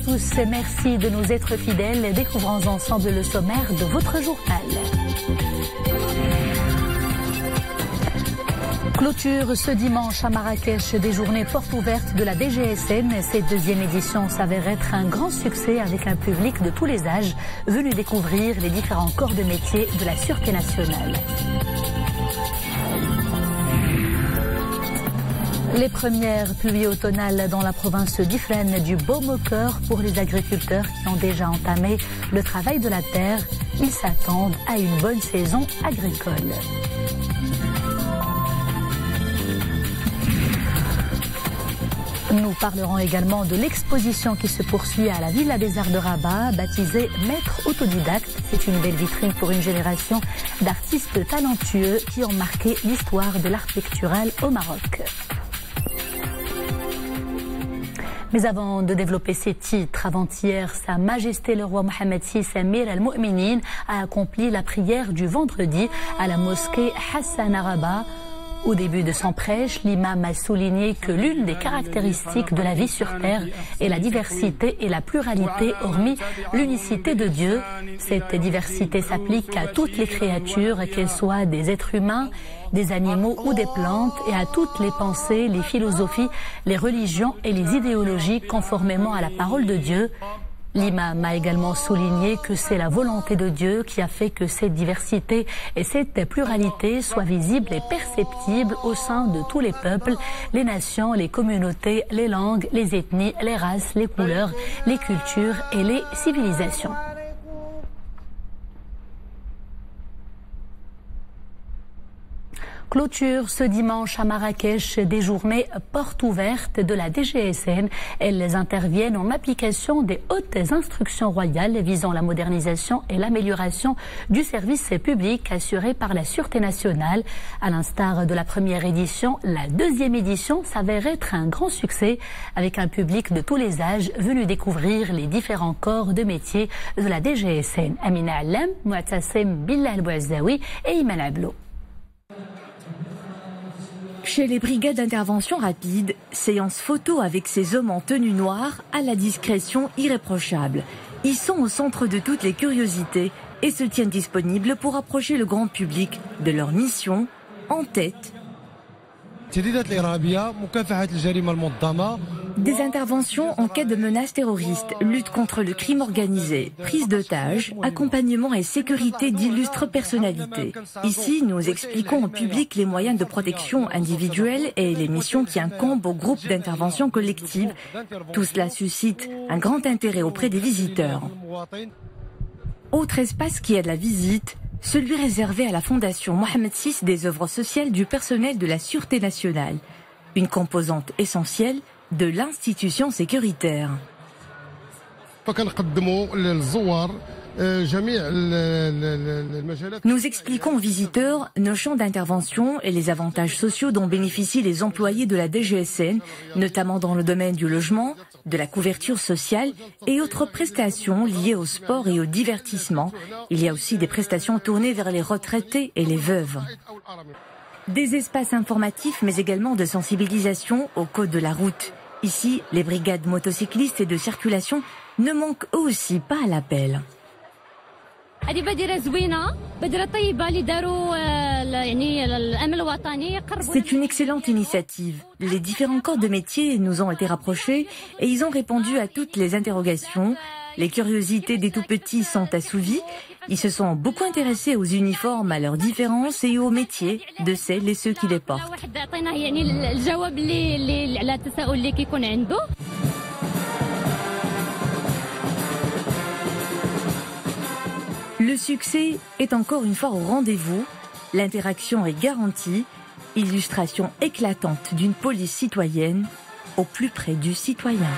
tous, merci de nous être fidèles. Découvrons ensemble le sommaire de votre journal. Clôture ce dimanche à Marrakech des journées portes ouvertes de la DGSN. Cette deuxième édition s'avère être un grand succès avec un public de tous les âges venu découvrir les différents corps de métier de la Sûreté nationale. Les premières pluies automnales dans la province d'Ifrane du baume au cœur pour les agriculteurs qui ont déjà entamé le travail de la terre. Ils s'attendent à une bonne saison agricole. Nous parlerons également de l'exposition qui se poursuit à la Villa des Arts de Rabat, baptisée Maître autodidacte. C'est une belle vitrine pour une génération d'artistes talentueux qui ont marqué l'histoire de l'art pictural au Maroc. Mais avant de développer ces titres, avant-hier, Sa Majesté le roi Mohammed VI, Amir al-Mu'minin, a accompli la prière du vendredi à la mosquée Hassan à Rabat. Au début de son prêche, l'imam a souligné que l'une des caractéristiques de la vie sur terre est la diversité et la pluralité, hormis l'unicité de Dieu. Cette diversité s'applique à toutes les créatures, qu'elles soient des êtres humains, des animaux ou des plantes, et à toutes les pensées, les philosophies, les religions et les idéologies conformément à la parole de Dieu. L'imam a également souligné que c'est la volonté de Dieu qui a fait que cette diversité et cette pluralité soient visibles et perceptibles au sein de tous les peuples, les nations, les communautés, les langues, les ethnies, les races, les couleurs, les cultures et les civilisations. Clôture ce dimanche à Marrakech des journées portes ouvertes de la DGSN. Elles interviennent en application des hautes instructions royales visant la modernisation et l'amélioration du service public assuré par la Sûreté nationale. À l'instar de la première édition, la deuxième édition s'avère être un grand succès avec un public de tous les âges venu découvrir les différents corps de métier de la DGSN. Amina Allam, Mouatassim Billah al-Bouazaoui et Iman Ablo. Chez les brigades d'intervention rapide, séance photo avec ces hommes en tenue noire à la discrétion irréprochable. Ils sont au centre de toutes les curiosités et se tiennent disponibles pour approcher le grand public de leur mission en tête. Des interventions en cas de menaces terroristes, lutte contre le crime organisé, prise d'otages, accompagnement et sécurité d'illustres personnalités. Ici, nous expliquons au public les moyens de protection individuelle et les missions qui incombent aux groupes d'intervention collective. Tout cela suscite un grand intérêt auprès des visiteurs. Autre espace qui est de la visite, celui réservé à la Fondation Mohammed VI des œuvres sociales du personnel de la Sûreté nationale, une composante essentielle de l'institution sécuritaire. Nous expliquons aux visiteurs nos champs d'intervention et les avantages sociaux dont bénéficient les employés de la DGSN, notamment dans le domaine du logement, de la couverture sociale et autres prestations liées au sport et au divertissement. Il y a aussi des prestations tournées vers les retraités et les veuves. Des espaces informatifs mais également de sensibilisation au code de la route. Ici, les brigades motocyclistes et de circulation ne manquent eux aussi pas à l'appel. C'est une excellente initiative. Les différents corps de métier nous ont été rapprochés et ils ont répondu à toutes les interrogations. Les curiosités des tout-petits sont assouvies. Ils se sont beaucoup intéressés aux uniformes, à leurs différences et aux métiers de celles et ceux qui les portent. Le succès est encore une fois au rendez-vous. L'interaction est garantie. Illustration éclatante d'une police citoyenne au plus près du citoyen.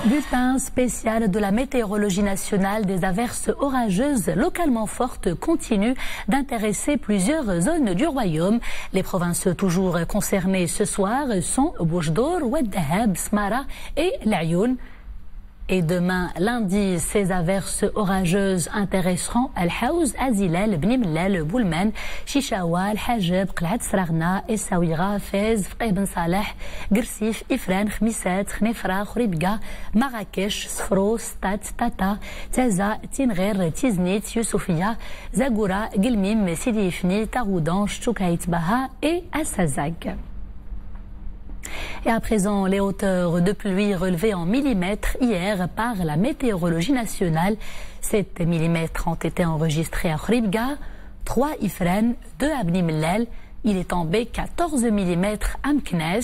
Bulletin spécial de la météorologie nationale, des averses orageuses localement fortes continuent d'intéresser plusieurs zones du royaume. Les provinces toujours concernées ce soir sont Boujdour, Oued Dahab, Smara et l'Ayoun. Et demain, lundi, ces averses orageuses intéresseront Al-Haouz, Azilal, Bni Mellal, Boulman, Chichawa, Al-Hajab, Qla'at Sragna, Essaouira, Fez, Fqih Ben Saleh, Gersif, Ifran, Khmissat, Khnefra, Khouribga, Marrakech, Sfro, Stat, Tata, Taza, Tinghir, Tiznit, Youssoufia, Zagoura, Gilmim, Sidi Ifni, Taroudan, Choukaït Baha et Assazag. Et à présent, les hauteurs de pluie relevées en millimètres hier par la météorologie nationale. 7 millimètres ont été enregistrés à Khouribga, 3 Ifren, 2 à Bni Mellal. Il est tombé 14 millimètres à Meknes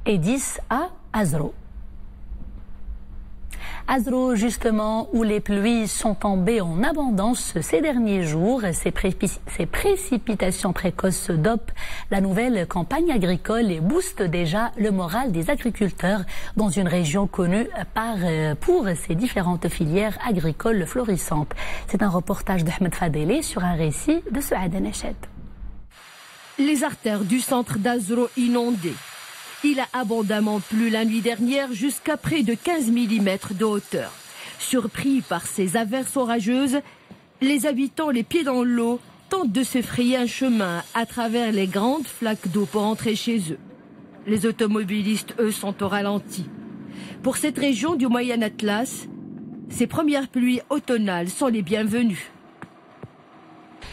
et 10 à Azro. Azro, justement, où les pluies sont tombées en abondance ces derniers jours. Ces précipitations précoces dopent la nouvelle campagne agricole et boostent déjà le moral des agriculteurs dans une région connue pour ses différentes filières agricoles florissantes. C'est un reportage d'Ahmed Fadeli sur un récit de Souad Nached. Les artères du centre d'Azro inondées. Il a abondamment plu la nuit dernière jusqu'à près de 15 mm de hauteur. Surpris par ces averses orageuses, les habitants, les pieds dans l'eau, tentent de se frayer un chemin à travers les grandes flaques d'eau pour entrer chez eux. Les automobilistes, eux, sont au ralenti. Pour cette région du Moyen Atlas, ces premières pluies automnales sont les bienvenues.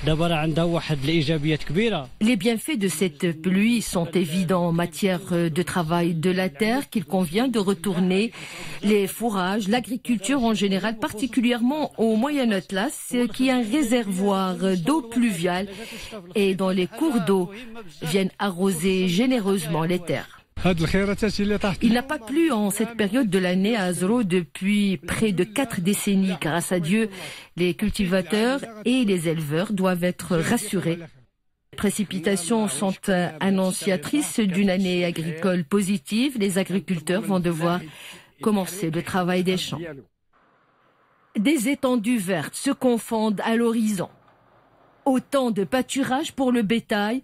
Les bienfaits de cette pluie sont évidents en matière de travail de la terre qu'il convient de retourner. Les fourrages, l'agriculture en général, particulièrement au Moyen Atlas, qui est un réservoir d'eau pluviale et dont les cours d'eau viennent arroser généreusement les terres. Il n'a pas plu en cette période de l'année à Azro depuis près de 4 décennies. Grâce à Dieu, les cultivateurs et les éleveurs doivent être rassurés. Les précipitations sont annonciatrices d'une année agricole positive. Les agriculteurs vont devoir commencer le travail des champs. Des étendues vertes se confondent à l'horizon. Autant de pâturage pour le bétail,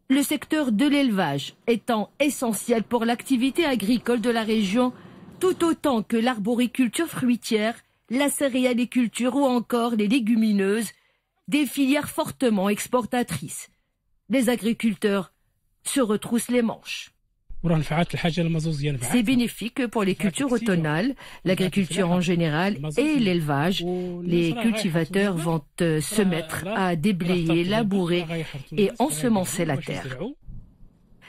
le secteur de l'élevage étant essentiel pour l'activité agricole de la région, tout autant que l'arboriculture fruitière, la céréaliculture ou encore les légumineuses, des filières fortement exportatrices. Les agriculteurs se retroussent les manches. C'est bénéfique pour les cultures automnales, l'agriculture en général et l'élevage. Les cultivateurs vont se mettre à déblayer, labourer et ensemencer la terre.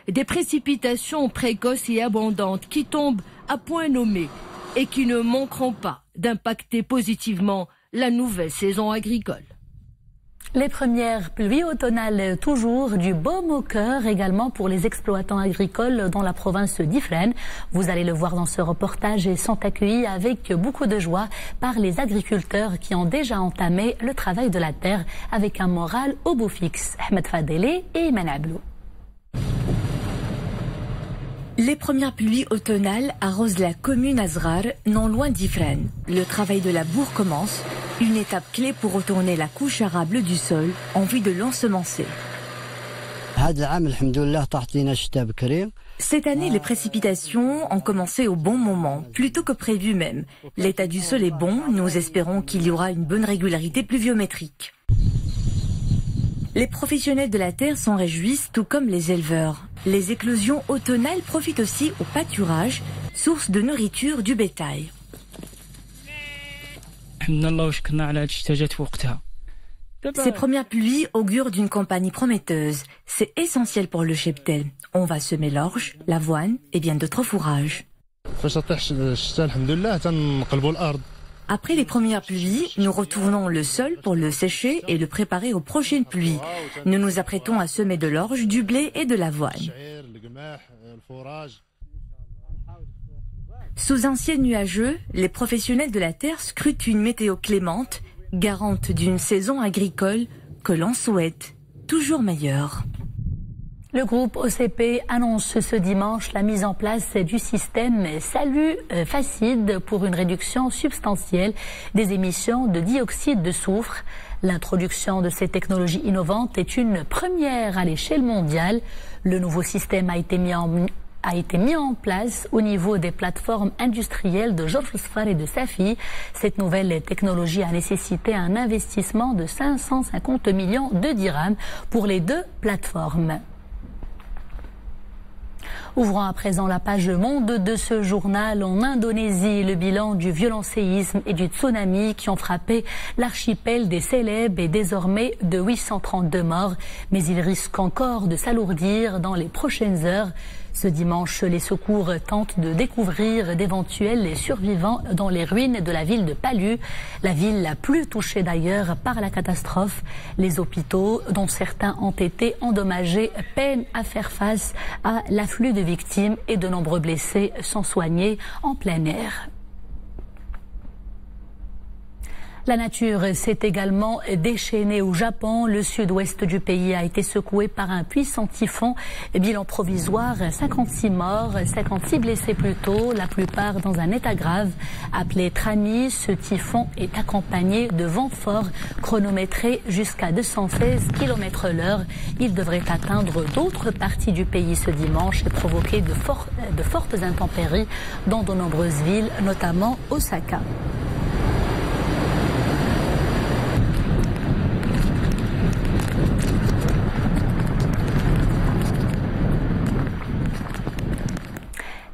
Des précipitations précoces et abondantes qui tombent à point nommé et qui ne manqueront pas d'impacter positivement la nouvelle saison agricole. Les premières pluies automnales, toujours du baume au cœur également pour les exploitants agricoles dans la province d'Ifrane. Vous allez le voir dans ce reportage et sont accueillis avec beaucoup de joie par les agriculteurs qui ont déjà entamé le travail de la terre avec un moral au beau fixe. Ahmed Fadeli et Iman Ablou. Les premières pluies automnales arrosent la commune Azrar, non loin d'Ifrane. Le travail de la bourre commence, une étape clé pour retourner la couche arable du sol en vue de l'ensemencer. Cette année, les précipitations ont commencé au bon moment, plus tôt que prévu même. L'état du sol est bon, nous espérons qu'il y aura une bonne régularité pluviométrique. Les professionnels de la terre s'en réjouissent, tout comme les éleveurs. Les éclosions automnales profitent aussi au pâturage, source de nourriture du bétail. Ces premières pluies augurent d'une campagne prometteuse. C'est essentiel pour le cheptel. On va semer l'orge, l'avoine et bien d'autres fourrages. Après les premières pluies, nous retournons le sol pour le sécher et le préparer aux prochaines pluies. Nous nous apprêtons à semer de l'orge, du blé et de l'avoine. Sous un ciel nuageux, les professionnels de la terre scrutent une météo clémente, garante d'une saison agricole que l'on souhaite toujours meilleure. Le groupe OCP annonce ce dimanche la mise en place du système Salut Facide pour une réduction substantielle des émissions de dioxyde de soufre. L'introduction de cette technologie innovante est une première à l'échelle mondiale. Le nouveau système a été mis en place au niveau des plateformes industrielles de Georges Sfar et de Safi. Cette nouvelle technologie a nécessité un investissement de 550 millions de dirhams pour les deux plateformes. Ouvrons à présent la page Monde de ce journal. En Indonésie, le bilan du violent séisme et du tsunami qui ont frappé l'archipel des Célèbes est désormais de 832 morts, mais il risque encore de s'alourdir dans les prochaines heures. Ce dimanche, les secours tentent de découvrir d'éventuels survivants dans les ruines de la ville de Palu, la ville la plus touchée d'ailleurs par la catastrophe. Les hôpitaux, dont certains ont été endommagés, peinent à faire face à l'afflux de victimes et de nombreux blessés sont soignés en plein air. La nature s'est également déchaînée au Japon. Le sud-ouest du pays a été secoué par un puissant typhon. Bilan provisoire, 56 morts, 56 blessés plus tôt, la plupart dans un état grave. Appelé Trami, ce typhon est accompagné de vents forts chronométrés jusqu'à 216 km/h. Il devrait atteindre d'autres parties du pays ce dimanche et provoquer de fortes intempéries dans de nombreuses villes, notamment Osaka.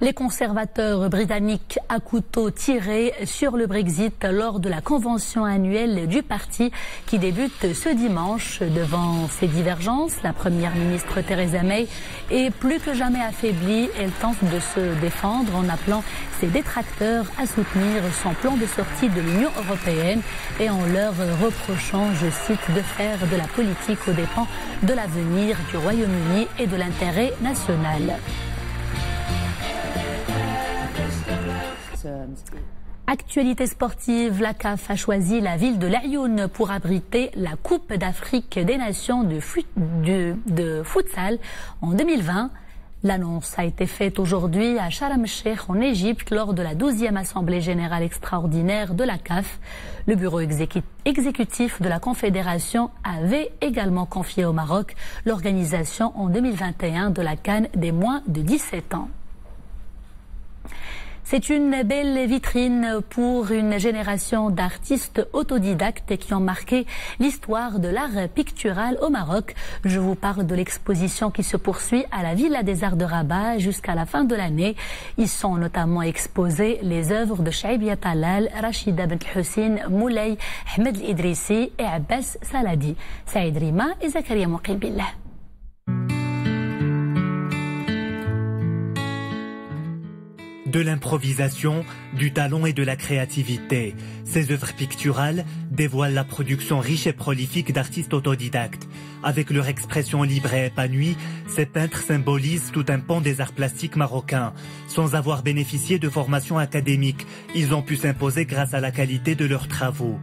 Les conservateurs britanniques à couteau tiré sur le Brexit lors de la convention annuelle du parti qui débute ce dimanche. Devant ces divergences, la première ministre Theresa May est plus que jamais affaiblie. Elle tente de se défendre en appelant ses détracteurs à soutenir son plan de sortie de l'Union européenne et en leur reprochant, je cite, de faire de la politique aux dépens de l'avenir du Royaume-Uni et de l'intérêt national. Actualité sportive, la CAF a choisi la ville de l'Aïoun pour abriter la Coupe d'Afrique des Nations de futsal en 2020. L'annonce a été faite aujourd'hui à Sharm el-Sheikh en Égypte lors de la 12e Assemblée générale extraordinaire de la CAF. Le bureau exécutif de la Confédération avait également confié au Maroc l'organisation en 2021 de la CAN des moins de 17 ans. C'est une belle vitrine pour une génération d'artistes autodidactes qui ont marqué l'histoire de l'art pictural au Maroc. Je vous parle de l'exposition qui se poursuit à la Villa des Arts de Rabat jusqu'à la fin de l'année. Ils sont notamment exposés les œuvres de Chaibia Talal, Rachida Bent Hussein, Moulay, Ahmed Idrissi et Abbas Saladi. Saïd Rima et Zakaria Mouqim Billah. De l'improvisation, du talent et de la créativité. Ces œuvres picturales dévoilent la production riche et prolifique d'artistes autodidactes. Avec leur expression libre et épanouie, ces peintres symbolisent tout un pan des arts plastiques marocains. Sans avoir bénéficié de formation académique, ils ont pu s'imposer grâce à la qualité de leurs travaux.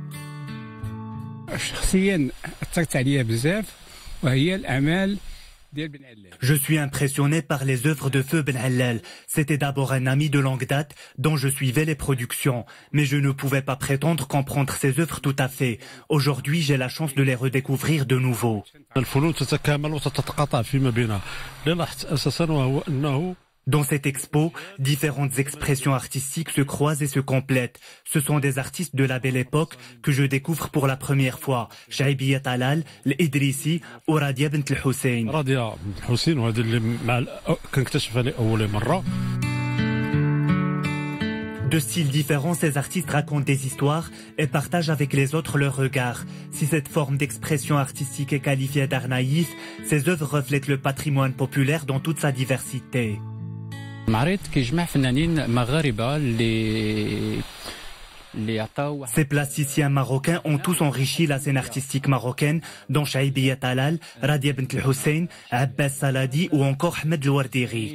Je suis impressionné par les œuvres de Feu Ben Allal. C'était d'abord un ami de longue date dont je suivais les productions, mais je ne pouvais pas prétendre comprendre ses œuvres tout à fait. Aujourd'hui, j'ai la chance de les redécouvrir de nouveau. Dans cette expo, différentes expressions artistiques se croisent et se complètent. Ce sont des artistes de la belle époque que je découvre pour la première fois. Chaibia Talal, l'Idrissi ou Radia Bent Hussein. De styles différents, ces artistes racontent des histoires et partagent avec les autres leurs regards. Si cette forme d'expression artistique est qualifiée d'art naïf, ces œuvres reflètent le patrimoine populaire dans toute sa diversité. Ces plasticiens marocains ont tous enrichi la scène artistique marocaine, dont Chaibia Talal, Radia Bent Hussein, Abbas Saladi ou encore Ahmed El-Wardiri.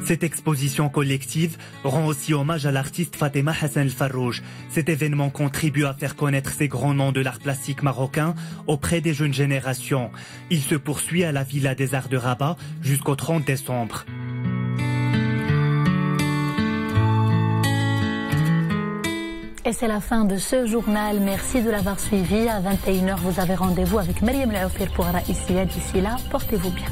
Cette exposition collective rend aussi hommage à l'artiste Fatema Hassan El-Farrouj. Cet événement contribue à faire connaître ces grands noms de l'art plastique marocain auprès des jeunes générations. Il se poursuit à la Villa des Arts de Rabat jusqu'au 30 décembre. Et c'est la fin de ce journal. Merci de l'avoir suivi. À 21h, vous avez rendez-vous avec Mariam Laoufir pour Raïsia. D'ici là, portez-vous bien.